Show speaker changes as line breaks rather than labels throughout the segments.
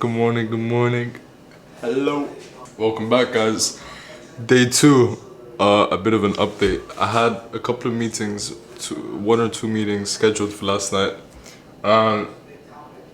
Good morning, good morning. Hello. Welcome back, guys. Day 2. A bit of an update. I had a couple of meetings, one or two meetings scheduled for last night.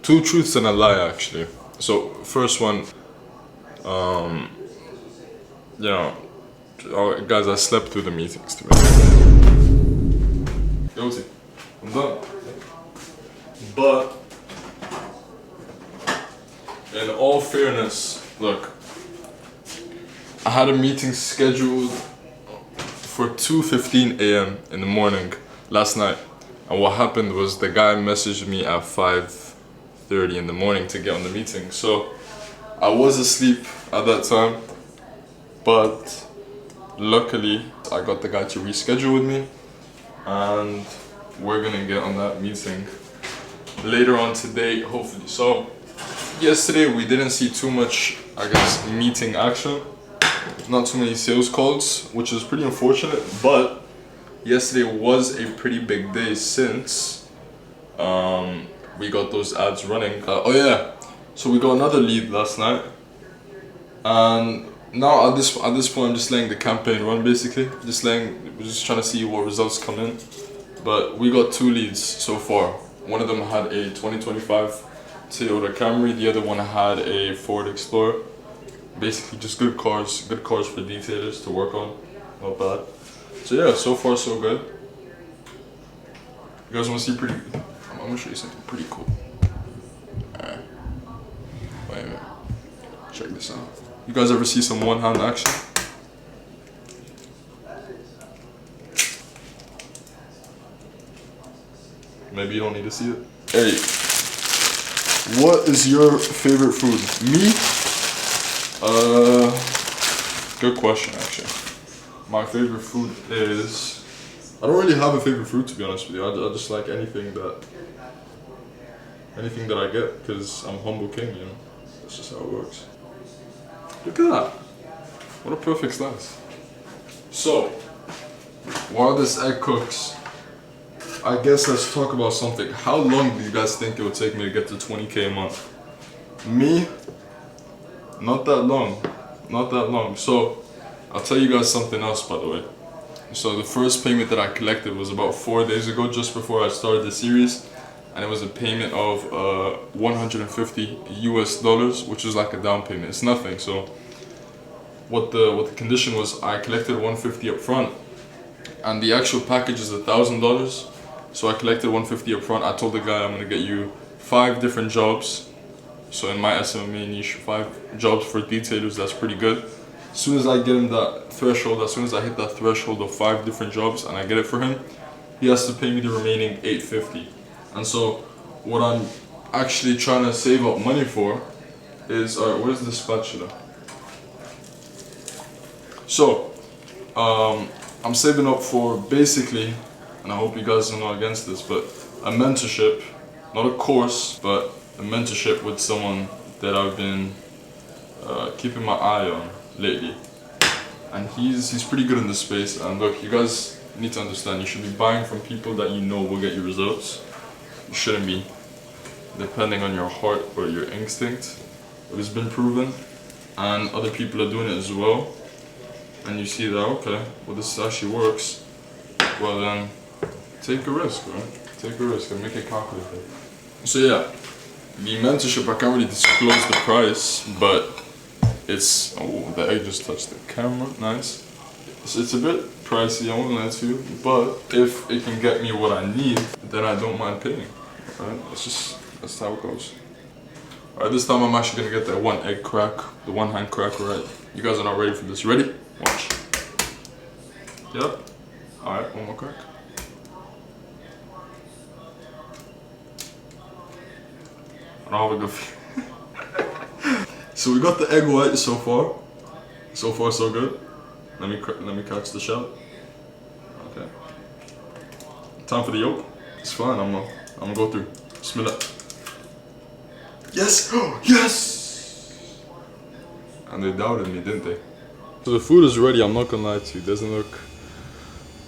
Two truths and a lie, actually. So, first one, guys, I slept through the meetings today. Guilty. I'm done. But, in all fairness, look, I had a meeting scheduled for 2:15 a.m. in the morning last night. And what happened was the guy messaged me at 5:30 in the morning to get on the meeting. So I was asleep at that time, but luckily I got the guy to reschedule with me, and we're gonna get on that meeting later on today, hopefully. So yesterday we didn't see too much, I guess, meeting action. Not too many sales calls, which is pretty unfortunate, but yesterday was a pretty big day since we got those ads running. So we got another lead last night, and now at this point I'm just letting the campaign run, basically. We're just trying to see what results come in. But we got 2 leads so far. One of them had a 2025 Toyota Camry, the other one had a Ford Explorer. Basically just good cars for detailers to work on. Not bad. So yeah, so far so good. You guys want to see I'm gonna show you something pretty cool. Alright. Wait a minute. Check this out. You guys ever see some one-hand action? Maybe you don't need to see it. Hey, what is your favorite food? Me? Good question, actually. My favorite food is... I don't really have a favorite fruit, to be honest with you. I just like anything that I get, because I'm humble king, you know. That's just how it works. Look at that. What a perfect slice. So, while this egg cooks, I guess let's talk about something. How long do you guys think it would take me to get to 20K a month? Me? Not that long. Not that long. So, I'll tell you guys something else, by the way. So the first payment that I collected was about 4 days ago, just before I started the series. And it was a payment of $150 US, which is like a down payment. It's nothing. So what the condition was, I collected $150 up front, and the actual package is $1,000. So I collected $150 up front. I told the guy I'm gonna get you 5 different jobs. So in my SMA niche, 5 jobs for detailers, that's pretty good. As soon as I get him that threshold, as soon as I hit that threshold of 5 different jobs and I get it for him, he has to pay me the remaining $850. And so what I'm actually trying to save up money for is, alright, where's the spatula? So, I'm saving up for basically, and I hope you guys are not against this, but a mentorship, not a course, but a mentorship with someone that I've been keeping my eye on lately. And he's pretty good in this space. And look, you guys need to understand, you should be buying from people that you know will get you results. You shouldn't be depending on your heart or your instinct. It has been proven, and other people are doing it as well. And you see that, okay, well, this actually works. Well then, take a risk, right? Take a risk and make it calculated. So yeah, the mentorship, I can't really disclose the price, but it's, oh, the egg just touched the camera, nice. So it's a bit pricey, I won't lie to you, but if it can get me what I need, then I don't mind paying, right? That's how it goes. Alright, this time I'm actually gonna get that one egg crack, the one hand crack, right? You guys are not ready for this, ready? Watch. Yep. Alright, one more crack. I don't have a good feeling. So we got the egg white so far. So far so good. Let me catch the shell. Okay. Time for the yolk. It's fine. I'm gonna go through. Bismillah. Yes. Yes. And they doubted me, didn't they? So the food is ready. I'm not gonna lie to you. It doesn't look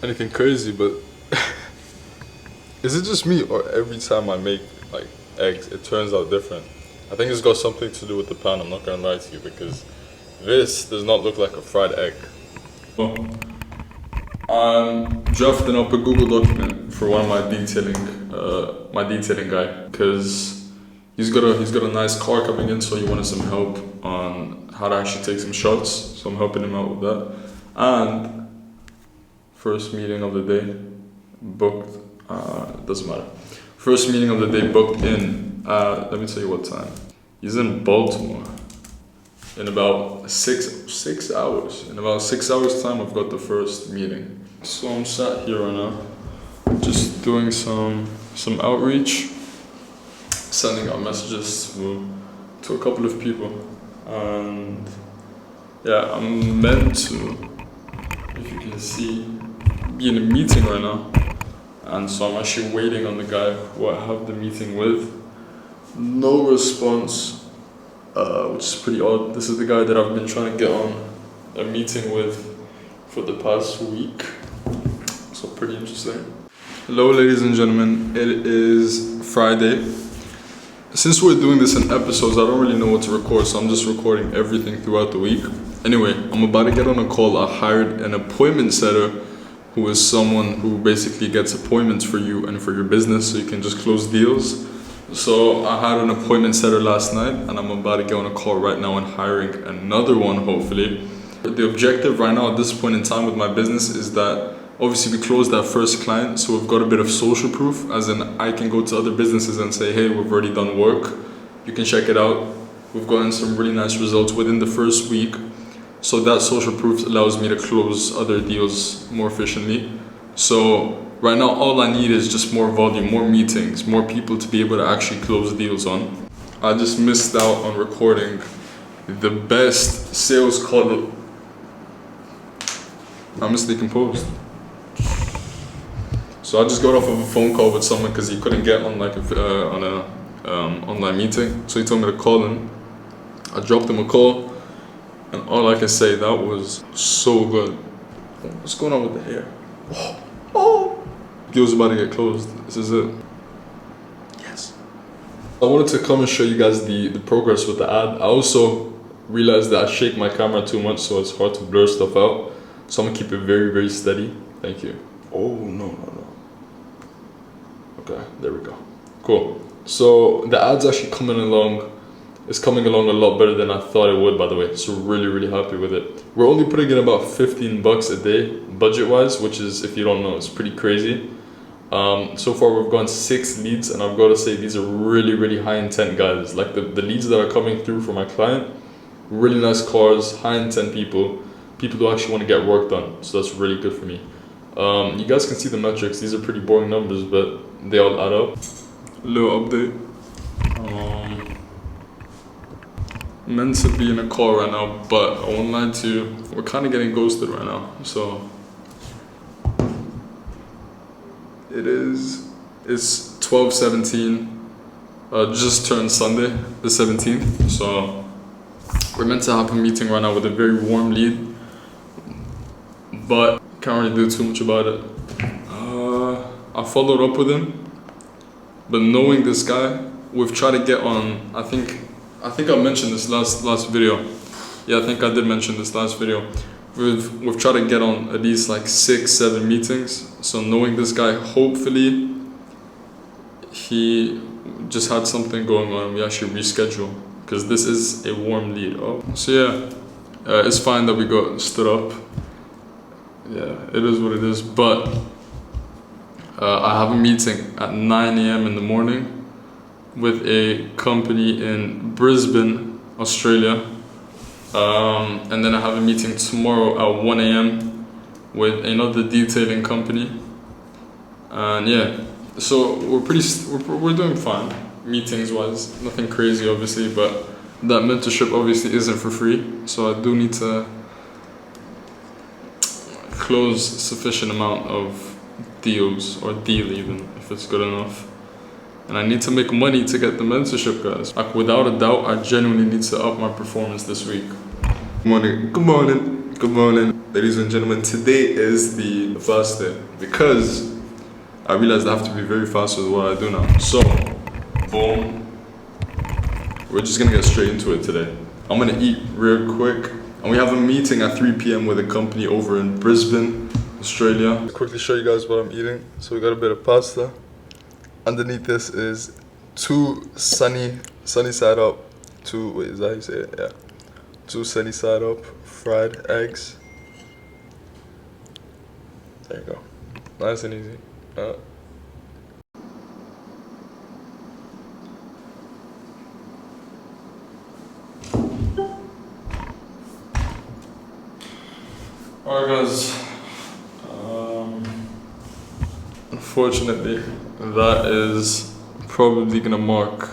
anything crazy, but is it just me, or every time I make like eggs, it turns out different? I think it's got something to do with the pan, I'm not gonna lie to you, because this does not look like a fried egg. Oh. I'm drafting up a Google document for one of my detailing guy, because he's got a nice car coming in, so he wanted some help on how to actually take some shots. So I'm helping him out with that. And first meeting of the day booked. Doesn't matter. First meeting of the day booked in. Let me tell you what time. He's in Baltimore. In about 6 hours. In about 6 hours time, I've got the first meeting. So I'm sat here right now, just doing some outreach, sending out messages to a couple of people, and yeah, I'm meant to, if you can see, be in a meeting right now, and so I'm actually waiting on the guy who I have the meeting with. No response, which is pretty odd. This is the guy that I've been trying to get on a meeting with for the past week, so pretty interesting. Hello ladies and gentlemen, it is Friday. Since we're doing this in episodes, I don't really know what to record, so I'm just recording everything throughout the week. Anyway, I'm about to get on a call. I hired an appointment setter who is someone who basically gets appointments for you and for your business so you can just close deals. So I had an appointment setter last night, and I'm about to get on a call right now and hiring another one, hopefully. The objective right now at this point in time with my business is that obviously we closed that first client, so we've got a bit of social proof, as in I can go to other businesses and say, hey, we've already done work, you can check it out. We've gotten some really nice results within the first week, so that social proof allows me to close other deals more efficiently. So right now all I need is just more volume, more meetings, more people to be able to actually close deals on. I just missed out on recording the best sales call. I'm just decomposed. So I just got off of a phone call with someone because he couldn't get on like on a online meeting. So he told me to call him. I dropped him a call, and all I can say, that was so good. What's going on with the hair? Oh. Deal's about to get closed. This is it. Yes. I wanted to come and show you guys the progress with the ad. I also realized that I shake my camera too much, so it's hard to blur stuff out. So I'm gonna keep it very, very steady. Thank you. Oh, no. Okay, there we go. Cool. So the ad's actually coming along. It's coming along a lot better than I thought it would, by the way. So really, really happy with it. We're only putting in about 15 bucks a day, budget-wise, which is, if you don't know, it's pretty crazy. So far we've gotten 6 leads, and I've got to say these are really, really high intent guys. Like the leads that are coming through for my client, really nice cars, high intent people who actually want to get work done. So that's really good for me. You guys can see the metrics. These are pretty boring numbers, but they all add up. Little update. Meant to be in a call right now, but I won't lie to you, we're kind of getting ghosted right now. So it's 12:17, just turned Sunday the 17th. So we're meant to have a meeting right now with a very warm lead, but can't really do too much about it. I followed up with him, but knowing this guy, we've tried to get on, I think I mentioned this last video. Yeah, I think I did mention this last video. We've tried to get on at least like 6-7 meetings. So knowing this guy, hopefully he just had something going on and we actually reschedule, because this is a warm lead. Oh, so yeah, it's fine that we got stood up. Yeah, it is what it is. But I have a meeting at 9 a.m. in the morning with a company in Brisbane, Australia. And then I have a meeting tomorrow at 1 a.m. with another detailing company. And yeah, so we're doing fine, meetings wise, nothing crazy obviously, but that mentorship obviously isn't for free. So I do need to close sufficient amount of deals, or deal even, if it's good enough. And I need to make money to get the mentorship, guys. Like, without a doubt, I genuinely need to up my performance this week. Good morning, ladies and gentlemen. Today is the fast day, because I realized I have to be very fast with what I do now. So, boom. we're just gonna get straight into it today. I'm gonna eat real quick, and we have a meeting at 3 p.m. with a company over in Brisbane, Australia. I'll quickly show you guys what I'm eating. So we got a bit of pasta. Underneath this is two sunny side up, wait, is that how you say it? Yeah. 2 sunny side up fried eggs. There you go. Nice and easy. Alright guys, unfortunately that is probably gonna mark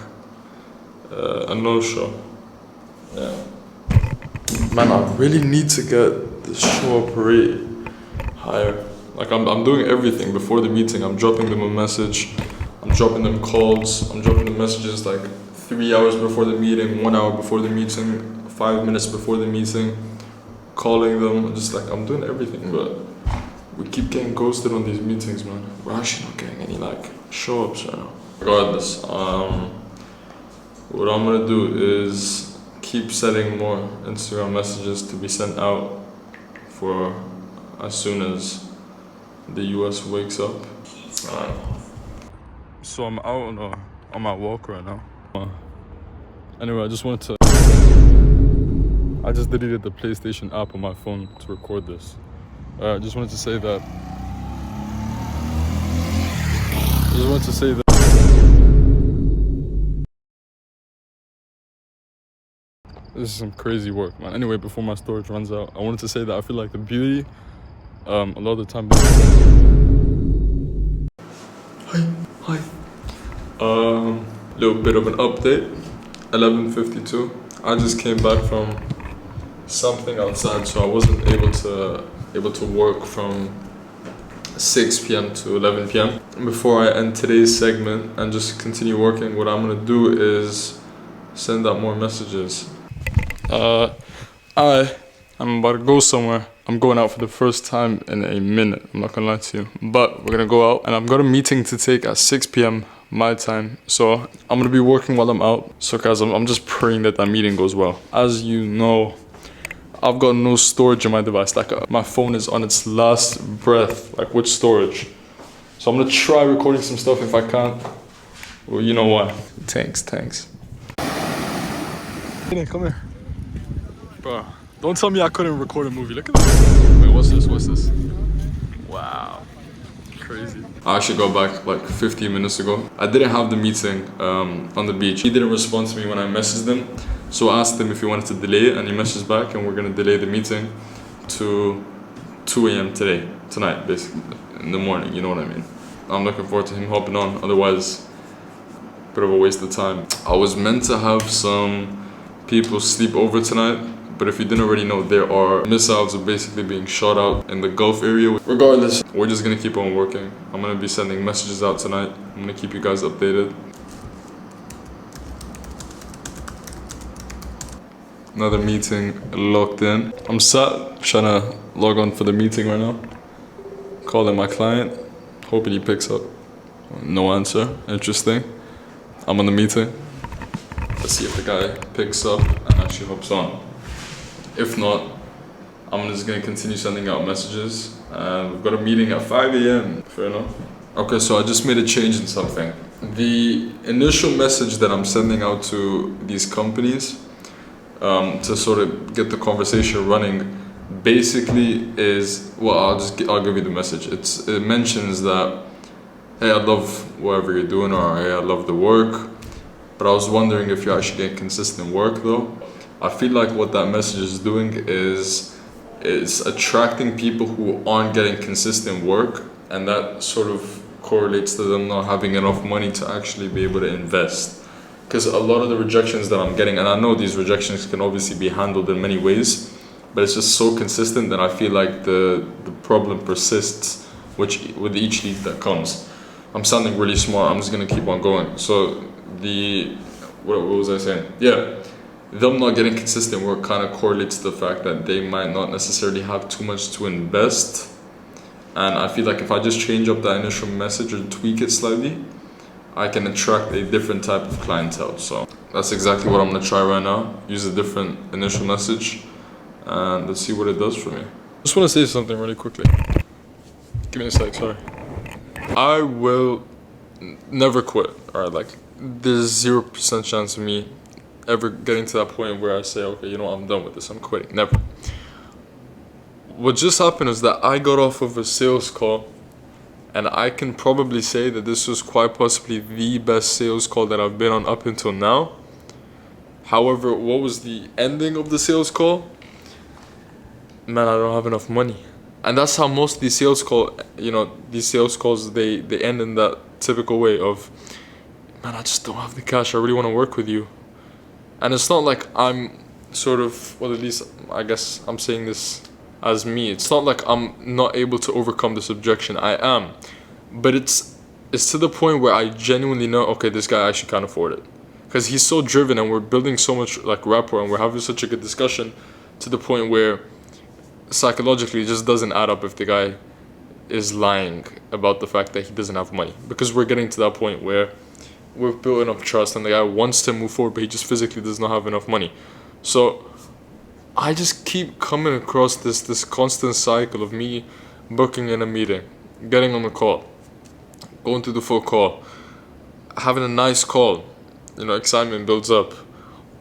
a no-show. Yeah. Man, I really need to get the show up rate higher. Like I'm doing everything before the meeting. I'm dropping them a message, I'm dropping them calls, I'm dropping them messages like 3 hours before the meeting, 1 hour before the meeting, 5 minutes before the meeting, calling them, just like I'm doing everything, but we keep getting ghosted on these meetings, man. We're actually not getting any like show-ups right now. Regardless, what I'm gonna do is keep setting more Instagram messages to be sent out for as soon as the US wakes up. So I'm out on my walk right now. Anyway, I just deleted the PlayStation app on my phone to record this. I just wanted to say that. This is some crazy work, man. Anyway, before my storage runs out, I wanted to say that I feel like the beauty, a lot of the time. Hi. Little bit of an update. 11:52. I just came back from something outside, so I wasn't able to work from 6 p.m. to 11 p.m. Before I end today's segment and just continue working, what I'm gonna do is send out more messages. I'm about to go somewhere. I'm going out for the first time in a minute, I'm not gonna lie to you. But we're gonna go out, and I've got a meeting to take at 6 p.m. my time. So I'm gonna be working while I'm out. So guys, I'm just praying that meeting goes well. As you know, I've got no storage on my device. Like my phone is on its last breath, like with storage. So I'm gonna try recording some stuff. If I can't, well, you know why. Thanks. Come here. Bro, don't tell me I couldn't record a movie. Look at this. Wait, what's this? Wow. Crazy. I actually got back like 15 minutes ago. I didn't have the meeting on the beach. He didn't respond to me when I messaged him. So I asked him if he wanted to delay it, and he messaged back, and we're gonna delay the meeting to 2 a.m. tonight, basically, in the morning, you know what I mean. I'm looking forward to him hopping on, otherwise, a bit of a waste of time. I was meant to have some people sleep over tonight, but if you didn't already know, there are missiles are basically being shot out in the Gulf area. Regardless, we're just gonna keep on working. I'm gonna be sending messages out tonight. I'm gonna keep you guys updated. Another meeting locked in. I'm sat trying to log on for the meeting right now. Calling my client, hoping he picks up. No answer. Interesting. I'm on the meeting. Let's see if the guy picks up and actually hops on. If not, I'm just gonna continue sending out messages. And we've got a meeting at 5 a.m. Fair enough. Okay, so I just made a change in something. The initial message that I'm sending out to these companies to sort of get the conversation running basically is, well, I'll give you the message. It mentions that, hey, I love whatever you're doing, or hey, I love the work, but I was wondering if you're actually getting consistent work though. I feel like what that message is doing is attracting people who aren't getting consistent work, and that sort of correlates to them not having enough money to actually be able to invest. Because a lot of the rejections that I'm getting, and I know these rejections can obviously be handled in many ways, but it's just so consistent that I feel like the problem persists with each lead that comes. I'm sounding really smart, I'm just gonna keep on going. So what was I saying? Yeah, them not getting consistent work kind of correlates to the fact that they might not necessarily have too much to invest. And I feel like if I just change up that initial message or tweak it slightly, I can attract a different type of clientele. So that's exactly what I'm gonna try right now. Use a different initial message, and let's see what it does for me. Just want to say something really quickly. Give me a sec, sorry. I will never quit. Alright, like there's 0% chance of me ever getting to that point where I say, okay, you know what, I'm done with this, I'm quitting. Never. What just happened is that I got off of a sales call, and I can probably say that this was quite possibly the best sales call that I've been on up until now. However, what was the ending of the sales call? Man, I don't have enough money. And that's how most of these sales these sales calls, they end in that typical way of, man, I just don't have the cash, I really want to work with you. And it's not like I'm sort of, well, at least I guess I'm saying this as me. It's not like I'm not able to overcome this objection. I am. But it's to the point where I genuinely know, okay, this guy actually can't afford it. Because he's so driven, and we're building so much like rapport, and we're having such a good discussion, to the point where psychologically it just doesn't add up if the guy is lying about the fact that he doesn't have money. Because we're getting to that point where we're building up trust, and the guy wants to move forward, but he just physically does not have enough money. So I just keep coming across this constant cycle of me booking in a meeting, getting on the call, going through the full call, having a nice call, excitement builds up,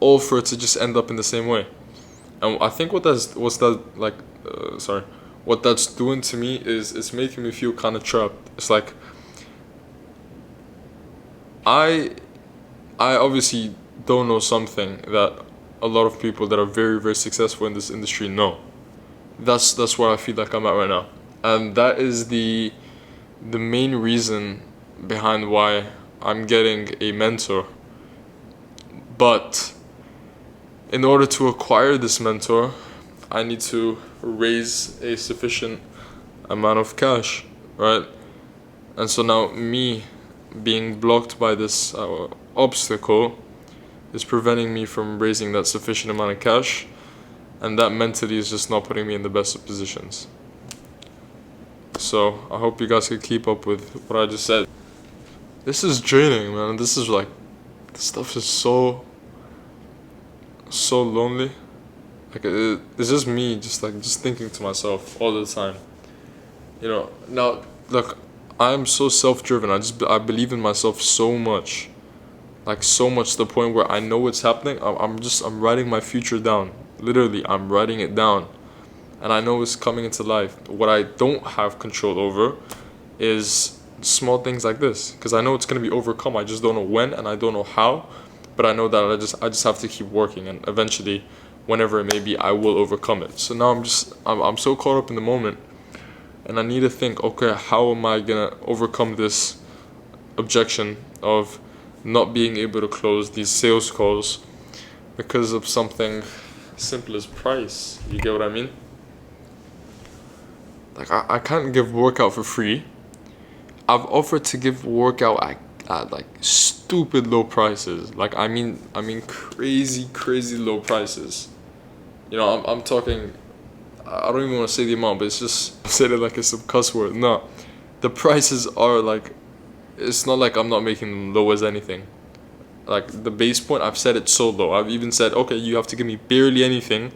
all for it to just end up in the same way. And I think what that's doing to me is it's making me feel kind of trapped. It's like I obviously don't know something that a lot of people that are very, very successful in this industry know. That's where I feel like I'm at right now. And that is the main reason behind why I'm getting a mentor. But in order to acquire this mentor, I need to raise a sufficient amount of cash, right? And so now me being blocked by this obstacle is preventing me from raising that sufficient amount of cash, and that mentally is just not putting me in the best of positions. So I hope you guys can keep up with what I just said. This is draining, man. This stuff is so lonely. Like it's just me just thinking to myself all the time. Now look, I'm so self-driven. I believe in myself so much. Like so much to the point where I know what's happening. I'm writing my future down. Literally, I'm writing it down. And I know it's coming into life. What I don't have control over is small things like this. Because I know it's going to be overcome. I just don't know when, and I don't know how. But I know that I just have to keep working. And eventually, whenever it may be, I will overcome it. So now I'm so caught up in the moment. And I need to think, okay, how am I going to overcome this objection of not being able to close these sales calls because of something simple as price? You get what I mean? Like I can't give workout for free. I've offered to give workout at like stupid low prices. Like I mean crazy low prices. I'm talking, I don't even want to say the amount, but it's just, I said it like it's some cuss word. No, the prices are like, it's not like I'm not making them low as anything. Like the base point, I've set it so low. I've even said, okay, you have to give me barely anything,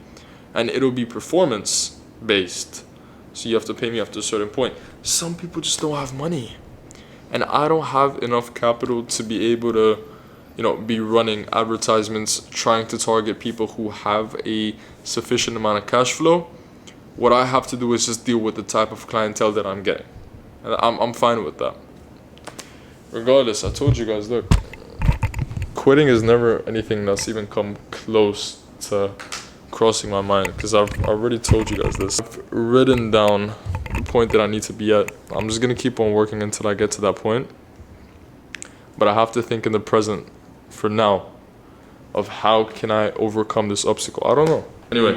and it'll be performance based. So you have to pay me up to a certain point. Some people just don't have money, and I don't have enough capital to be able to, be running advertisements trying to target people who have a sufficient amount of cash flow. What I have to do is just deal with the type of clientele that I'm getting, and I'm fine with that. Regardless, I told you guys, look, quitting is never anything that's even come close to crossing my mind, because I've already told you guys this. I've written down the point that I need to be at. I'm just gonna keep on working until I get to that point, but I have to think in the present for now of how can I overcome this obstacle. I don't know. Anyway,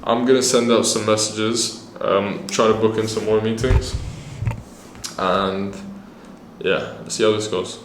I'm gonna send out some messages, try to book in some more meetings, and yeah, see how this goes.